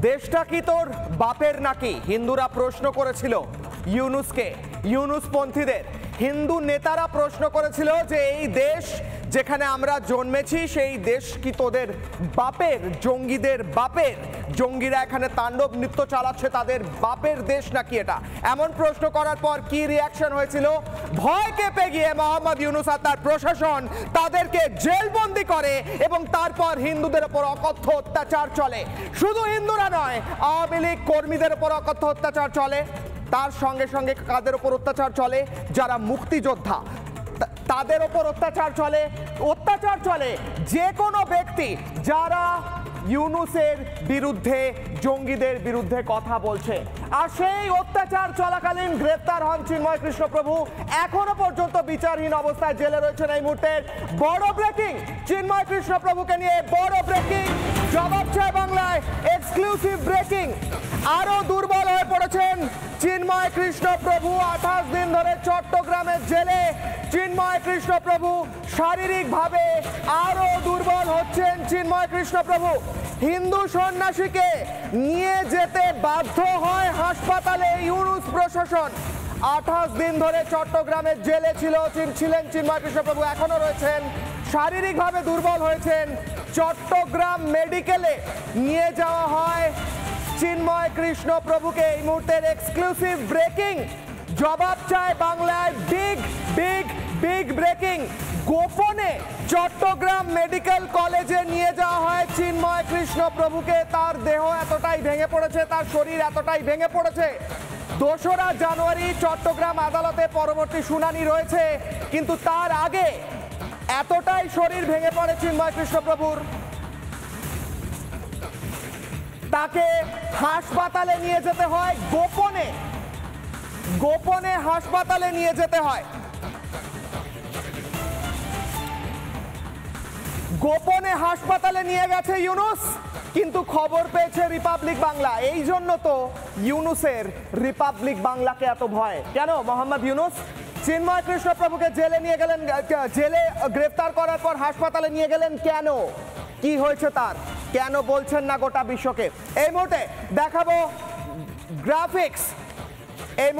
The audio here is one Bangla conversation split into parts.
দেশটা কি তোর বাপের নাকি? হিন্দুরা প্রশ্ন করেছিল ইউনুসকে, ইউনুসপন্থীদের। হিন্দু নেতারা প্রশ্ন করেছিল যে এই দেশ যেখানে আমরা জন্মেছি সেই দেশ কি তোদের বাপের, জঙ্গিদের বাপের? জঙ্গিরা এখানে তাণ্ডব নৃত্য চালাচ্ছে, তাদের বাপের দেশ নাকি এটা? এমন প্রশ্ন করার পর কি রিয়াকশন হয়েছিল? ভয় কেঁপে গিয়ে মোহাম্মদ ইউনুস আর তার প্রশাসন তাদেরকে জেলবন্দি করে এবং তারপর হিন্দুদের উপর অকথ্য অত্যাচার চলে। শুধু হিন্দুরা নয়, আওয়ামী লীগ কর্মীদের উপর অকথ্য অত্যাচার চলে। তার সঙ্গে সঙ্গে কাদের উপর অত্যাচার চলে? যারা মুক্তিযোদ্ধা তাদের উপর অত্যাচার চলে যে কোনো ব্যক্তি যারা ইউনুসের বিরুদ্ধে, জঙ্গিদের বিরুদ্ধে কথা বলছে। আর সেই অত্যাচার চলাকালীন গ্রেফতার হন চিন্ময় কৃষ্ণপ্রভু। এখনো পর্যন্ত বিচারহীন অবস্থায় জেলে রয়েছেন। এই মুহূর্তে বড় ব্রেকিং, চিন্ময় কৃষ্ণপ্রভুকে নিয়ে বড় ব্রেকিং। জবাব চায় বাংলায় এক্সক্লুসিভ ব্রেকিং। আরো দুর্বল হয়ে পড়েছেন চিন্ময় কৃষ্ণপ্রভু। 28 দিন ধরে চট্টগ্রামের জেলে চিন্ময় কৃষ্ণপ্রভু। শারীরিকভাবে আরো দুর্বল হচ্ছেন চিন্ময় কৃষ্ণপ্রভু। হিন্দু সন্ন্যাসীকে নিয়ে যেতে বাধ্য হয় হাসপাতালে ইউনুস প্রশাসন। 28 দিন ধরে চট্টগ্রামের জেলে ছিলেন চিন্ময় কৃষ্ণপ্রভু, এখনো রয়েছেন। শারীরিকভাবে দুর্বল হয়েছেন। চট্টগ্রাম মেডিকেলে নিয়ে যাওয়া হয় চিন্ময় কৃষ্ণপ্রভুকে। এই মুহূর্তের এক্সক্লুসিভ ব্রেকিং। জবাব চায় বাংলায় বিগ ব্রেকিং। গোপনে চট্টগ্রাম মেডিকেল কলেজে নিয়ে যাওয়া হয় চিন্ময় কৃষ্ণপ্রভুকে। তার দেহ এতটাই ভেঙে পড়েছে, তার শরীর এতটাই ভেঙে পড়েছে। 2রা জানুয়ারি চট্টগ্রাম আদালতে পরবর্তী শুনানি রয়েছে, কিন্তু তার আগে এতটাই শরীর ভেঙে পড়ে চিন্ময় কৃষ্ণপ্রভুর, তাকে হাসপাতালে নিয়ে যেতে হয় গোপনে হাসপাতালে নিয়ে যেতে হয়। গোপনে হাসপাতালে নিয়ে গেছে ইউনুস, কিন্তু খবর পেয়েছে রিপাবলিক বাংলা। এই জন্য তো ইউনুসের রিপাবলিক বাংলাকে এত ভয়। কেন মোহাম্মদ ইউনুস চিন্ময় কৃষ্ণপ্রভুকে জেলে নিয়ে গেলেন, জেলে গ্রেফতার করার পর হাসপাতালে নিয়ে গেলেন কেন? কি হয়েছে তার? কেন বলছেন না গোটা বিশ্বকে? এই মুহূর্তে দেখাবো গ্রাফিক্স। এই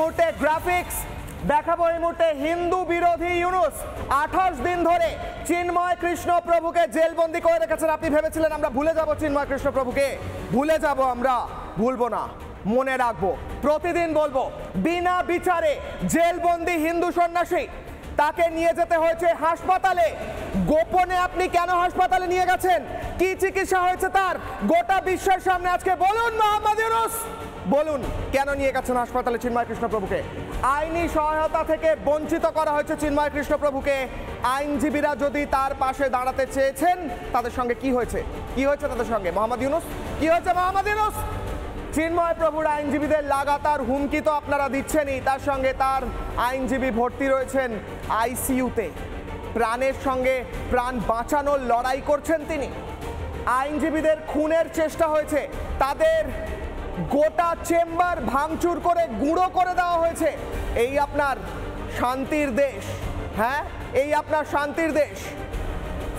মুহূর্তে হিন্দু বিরোধী ইউনুস 28 দিন ধরে চিন্ময় কৃষ্ণপ্রভুকে জেলবন্দি করে রেখেছেন। আপনি ভেবেছিলেন আমরা ভুলে যাব চিন্ময় কৃষ্ণপ্রভুকে? ভুলে যাব আমরা? ভুলবো না, মনে রাখবো, প্রতিদিন বলবো। বিনা বিচারে জেলবন্দি হিন্দু সন্ন্যাসী, তাকে নিয়ে যেতে হয়েছে হাসপাতালে। গোপনে আপনি কেন হাসপাতালে নিয়ে গেছেন? কি চিকিৎসা হয়েছে তার? গোটা বিশ্বের সামনে আজকে বলুন মোহাম্মদ ইউনুস, বলুন কেন নিয়ে গেছেন হাসপাতালে চিন্ময় কৃষ্ণপ্রভুকে? আইনি সহায়তা থেকে বঞ্চিত করা হয়েছে চিন্ময় কৃষ্ণপ্রভুকে। আইনজীবীরা যদি তার পাশে দাঁড়াতে চেয়েছেন, তাদের সঙ্গে কি হয়েছে তাদের সঙ্গে? মোহাম্মদ ইউনুস, কি হয়েছে মোহাম্মদ ইউনুস? চিন্ময় প্রভুর আইনজীবীদের লাগাতার হুমকি তো আপনারা দিচ্ছেনই, তার সঙ্গে তার আইনজীবী ভর্তি রয়েছেন আইসিইউতে। প্রাণের সঙ্গে প্রাণ বাঁচানোর লড়াই করছেন তিনি। আইনজীবীদের খুনের চেষ্টা হয়েছে, তাদের গোটা চেম্বার ভাঙচুর করে গুঁড়ো করে দেওয়া হয়েছে। এই আপনার শান্তির দেশ? হ্যাঁ, এই আপনার শান্তির দেশ?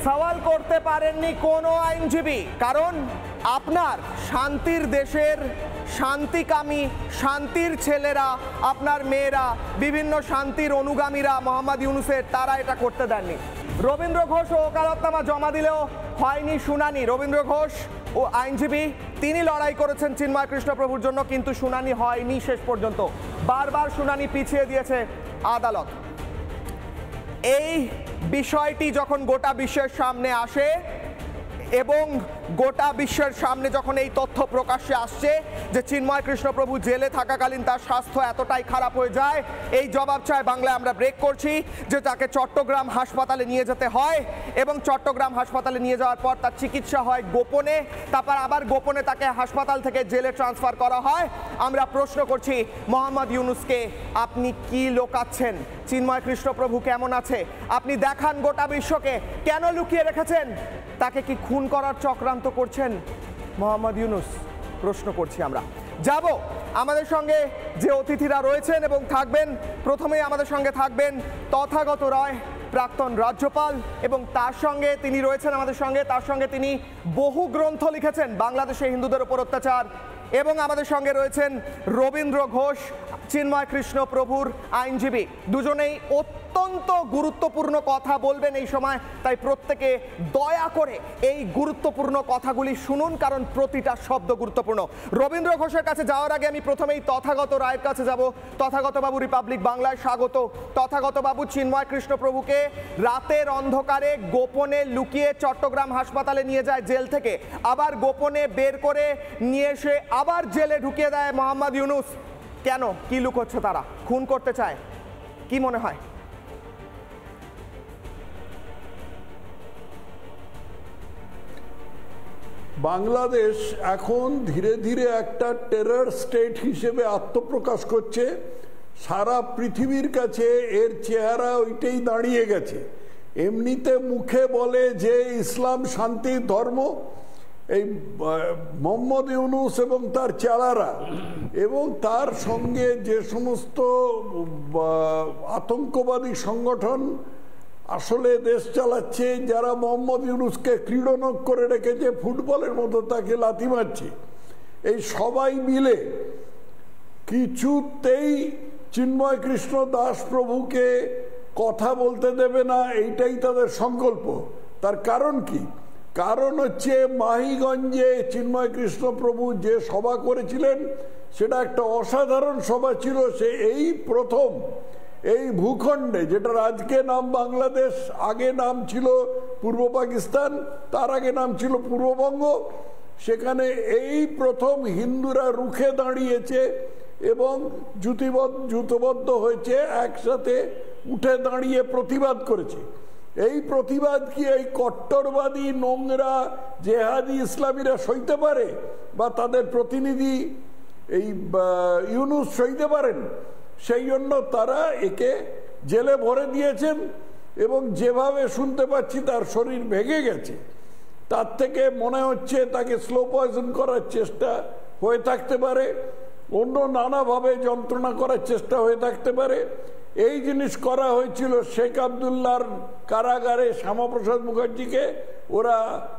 সওয়াল করতে পারেননি কোনো আইনজীবী, কারণ আপনার শান্তির দেশের শান্তিকামী, শান্তির ছেলেরা, আপনার মেয়েরা, বিভিন্ন শান্তির অনুগামীরা মোহাম্মদ ইউনুসের, তারা এটা করতে দেননি। রবীন্দ্র ঘোষ ও ওকালতনামা জমা দিলেও হয়নি শুনানি। রবীন্দ্র ঘোষ ও আইনজীবী, তিনি লড়াই করেছেন চিন্ময় কৃষ্ণপ্রভুর জন্য, কিন্তু শুনানি হয়নি শেষ পর্যন্ত। বারবার শুনানি পিছিয়ে দিয়েছে আদালত। এই বিষয়টি যখন গোটা বিশ্বের সামনে আসে এবং গোটা বিশ্বের সামনে যখন এই তথ্য প্রকাশ্যে আসছে যে চিন্ময় কৃষ্ণপ্রভু জেলে থাকাকালীন তার স্বাস্থ্য এতটাই খারাপ হয়ে যায়, এই জবাব চায় বাংলায় আমরা ব্রেক করছি যে তাকে চট্টগ্রাম হাসপাতালে নিয়ে যেতে হয় এবং চট্টগ্রাম হাসপাতালে নিয়ে যাওয়ার পর তার চিকিৎসা হয় গোপনে, তারপর আবার গোপনে তাকে হাসপাতাল থেকে জেলে ট্রান্সফার করা হয়। আমরা প্রশ্ন করছি মোহাম্মদ ইউনুসকে, আপনি কি লোকাচ্ছেন? চিন্ময় কৃষ্ণপ্রভু কেমন আছে আপনি দেখান গোটা বিশ্বকে। কেন লুকিয়ে রেখেছেন? তাকে কি খুন করার চক্রান্ত করছেন মোহাম্মদ ইউনুস? প্রশ্ন করছি আমরা। যাব আমাদের সঙ্গে যে অতিথিরা রয়েছেন এবং থাকবেন, প্রথমেই আমাদের সঙ্গে থাকবেন তথাগত রায়, প্রাক্তন রাজ্যপাল, এবং তার সঙ্গে তিনি রয়েছেন আমাদের সঙ্গে, তার সঙ্গে তিনি বহু গ্রন্থ লিখেছেন বাংলাদেশে হিন্দুদের উপর অত্যাচার, এবং আমাদের সঙ্গে রয়েছেন রবীন্দ্র ঘোষ, চিন্ময় কৃষ্ণ প্রভুর আইনজীবী। দুজনেই অত্যন্ত গুরুত্বপূর্ণ কথা বলবেন এই সময়, তাই প্রত্যেকে দয়া করে এই গুরুত্বপূর্ণ কথাগুলি শুনুন, কারণ প্রতিটা শব্দ গুরুত্বপূর্ণ। রবীন্দ্র ঘোষের কাছে যাওয়ার আগে আমি প্রথমেই তথাগত রায়ের কাছে যাব। তথাগত বাবু, রিপাবলিক বাংলায় স্বাগত। তথাগত বাবু, চিন্ময় কৃষ্ণ প্রভুকে রাতের অন্ধকারে গোপনে লুকিয়ে চট্টগ্রাম হাসপাতালে নিয়ে যায় জেল থেকে, আবার গোপনে বের করে নিয়ে এসে আবার জেলে ঢুকিয়ে দেয় মোহাম্মদ ইউনূস। কেন? কি লুকোচ্ছে তারা? খুন করতে চায়? কি মনে হয়? বাংলাদেশ এখন ধীরে ধীরে একটা টেরর স্টেট হিসেবে আত্মপ্রকাশ করছে। সারা পৃথিবীর কাছে এর চেহারা ওইটাই দাঁড়িয়ে গেছে। এমনিতে মুখে বলে যে ইসলাম শান্তির ধর্ম, এই মোহাম্মদ ইউনূস এবং তার চেলারা এবং তার সঙ্গে যে সমস্ত আতঙ্কবাদী সংগঠন আসলে দেশ চালাচ্ছে, যারা মোহাম্মদ ইউনূসকে ক্রীড়নক করে রেখেছে, ফুটবলের মতো তাকে লাথি মারছে, এই সবাই মিলে কিছুতেই চিন্ময় কৃষ্ণ দাস প্রভুকে কথা বলতে দেবে না, এইটাই তাদের সংকল্প। তার কারণ কি? কারণ হচ্ছে মাহিগঞ্জে চিন্ময় কৃষ্ণ প্রভু যে সভা করেছিলেন সেটা একটা অসাধারণ সভা ছিল। সে এই প্রথম এই ভূখণ্ডে, যেটার আজকে নাম বাংলাদেশ, আগে নাম ছিল পূর্ব পাকিস্তান, তার আগে নাম ছিল পূর্ববঙ্গ, সেখানে এই প্রথম হিন্দুরা রুখে দাঁড়িয়েছে এবং জুতবদ্ধ হয়েছে, একসাথে উঠে দাঁড়িয়ে প্রতিবাদ করেছে। এই প্রতিবাদ কি এই কট্টরবাদী নোংরা জেহাদি ইসলামীরা সইতে পারে, বা তাদের প্রতিনিধি এই ইউনূস সইতে পারেন? সেই জন্য তারা একে জেলে ভরে দিয়েছেন এবং যেভাবে শুনতে পাচ্ছি তার শরীর ভেঙে গেছে। তার থেকে মনে হচ্ছে তাকে স্লো পয়জন করার চেষ্টা হয়ে থাকতে পারে, অন্য নানাভাবে যন্ত্রণা করার চেষ্টা হয়ে থাকতে পারে। এই জিনিস করা হয়েছিল শেখ আবদুল্লাহর কারাগারে শ্যামাপ্রসাদ মুখার্জিকে, ওরা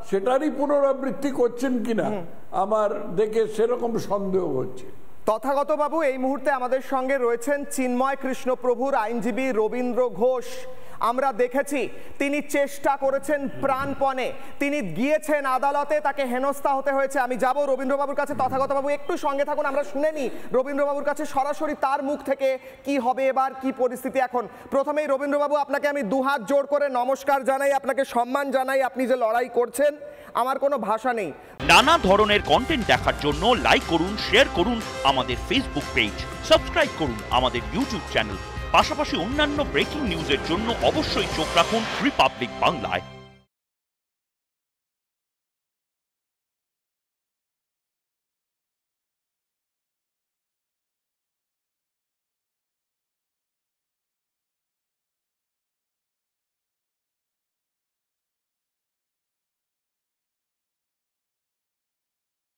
সেটারই পুনরাবৃত্তি করছেন কিনা আমার দেখে সেরকম সন্দেহ হচ্ছে। তথাগত বাবু, এই মুহূর্তে আমাদের সঙ্গে রয়েছেন চিন্ময় কৃষ্ণ প্রভুর আইনজীবী রবীন্দ্র ঘোষ। আমরা দেখেছি তিনি চেষ্টা করেছেন প্রাণপণে, তিনি গিয়েছেন আদালতে, তাকে হেনস্থা হতে হয়েছে। আমি যাব রবীন্দ্রবাবুর কাছে। তথাগত বাবু, একটু সঙ্গে থাকুন, আমরা শুনে নিই রবীন্দ্রবাবুর কাছে সরাসরি তার মুখ থেকে কি হবে এবার, কি পরিস্থিতি এখন। প্রথমেই রবীন্দ্রবাবু, আপনাকে আমি দুহাত জোড় করে নমস্কার জানাই, আপনাকে সম্মান জানাই, আপনি যে লড়াই করছেন, আমার কোনো ভাষা নেই। নানা ধরনের কন্টেন্ট দেখার জন্য লাইক করুন, শেয়ার করুন আমাদের ফেসবুক পেজ, সাবস্ক্রাইব করুন আমাদের ইউটিউব চ্যানেল। পাশাপাশি অন্যান্য ব্রেকিং নিউজের জন্য অবশ্যই চোখ রাখুন রিপাবলিক বাংলায়।